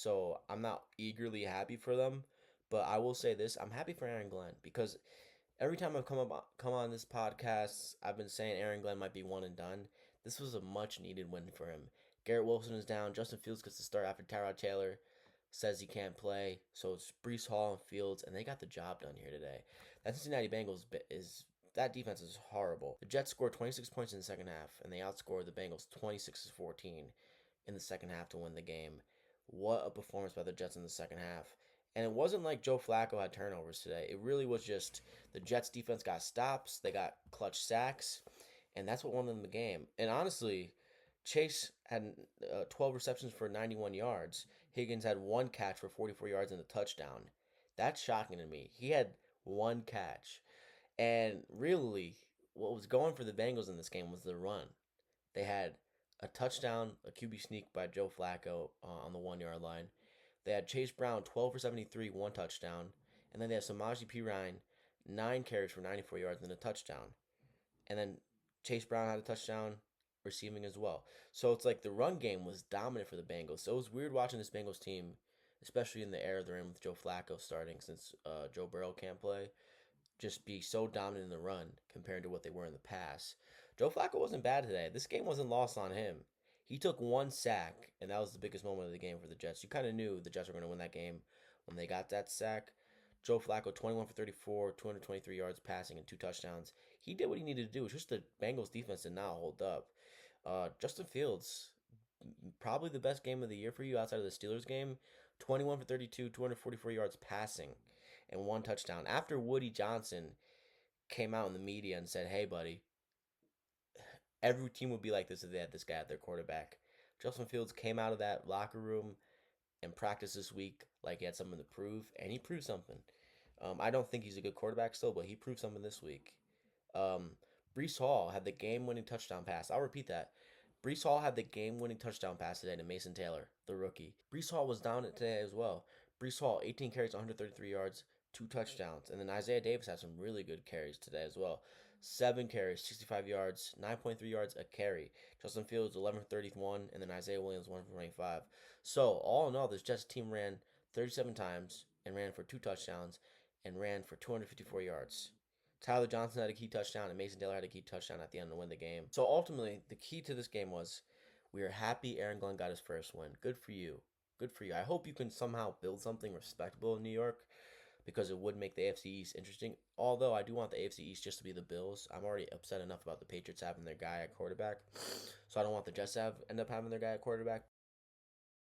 so I'm not eagerly happy for them. But I will say this: I'm happy for Aaron Glenn because every time I've come on this podcast, I've been saying Aaron Glenn might be one and done. This was a much needed win for him. Garrett Wilson is down. Justin Fields gets to start after Tyrod Taylor says he can't play. So it's Brees Hall and Fields, and they got the job done here today. That Cincinnati Bengals is that defense is horrible. The Jets scored 26 points in the second half, and they outscored the Bengals 26-14 in the second half to win the game. What a performance by the Jets in the second half. And it wasn't like Joe Flacco had turnovers today. It really was just the Jets defense got stops, they got clutch sacks, and that's what won them the game. And honestly, Chase had 12 receptions for 91 yards. Higgins had one catch for 44 yards and a touchdown. That's shocking to me. He had one catch. And really, what was going for the Bengals in this game was the run. They had a touchdown, a QB sneak by Joe Flacco on the 1 yard line. They had Chase Brown 12 for 73, one touchdown. And then they had Samaje Perine, 9 carries for 94 yards and a touchdown. And then Chase Brown had a touchdown receiving as well. So it's like the run game was dominant for the Bengals. So it was weird watching this Bengals team, especially in the era they're in with Joe Flacco starting since Joe Burrow can't play, just be so dominant in the run compared to what they were in the past. Joe Flacco wasn't bad today. This game wasn't lost on him. He took one sack, and that was the biggest moment of the game for the Jets. You kind of knew the Jets were going to win that game when they got that sack. Joe Flacco, 21 for 34, 223 yards passing, and two touchdowns. He did what he needed to do. It's just the Bengals defense did not hold up. Justin Fields, probably the best game of the year for you outside of the Steelers game. 21 for 32, 244 yards passing, and one touchdown. After Woody Johnson came out in the media and said, hey, buddy, every team would be like this if they had this guy at their quarterback. Justin Fields came out of that locker room and practiced this week like he had something to prove, and he proved something. I don't think he's a good quarterback still, but he proved something this week. Um, Brees Hall had the game-winning touchdown pass. I'll repeat that. Brees Hall had the game-winning touchdown pass today to Mason Taylor, the rookie. Brees Hall was down today as well. Brees Hall, 18 carries, 133 yards, two touchdowns. And then Isaiah Davis had some really good carries today as well. 7 carries, 65 yards, 9.3 yards a carry. Justin Fields, 11 for 31, and then Isaiah Williams, 1 for 25. So, all in all, this Jets team ran 37 times and ran for two touchdowns and ran for 254 yards. Tyler Johnson had a key touchdown, and Mason Taylor had a key touchdown at the end to win the game. So ultimately, the key to this game was we are happy Aaron Glenn got his first win. Good for you. Good for you. I hope you can somehow build something respectable in New York because it would make the AFC East interesting. Although I do want the AFC East just to be the Bills. I'm already upset enough about the Patriots having their guy at quarterback. So I don't want the Jets to end up having their guy at quarterback.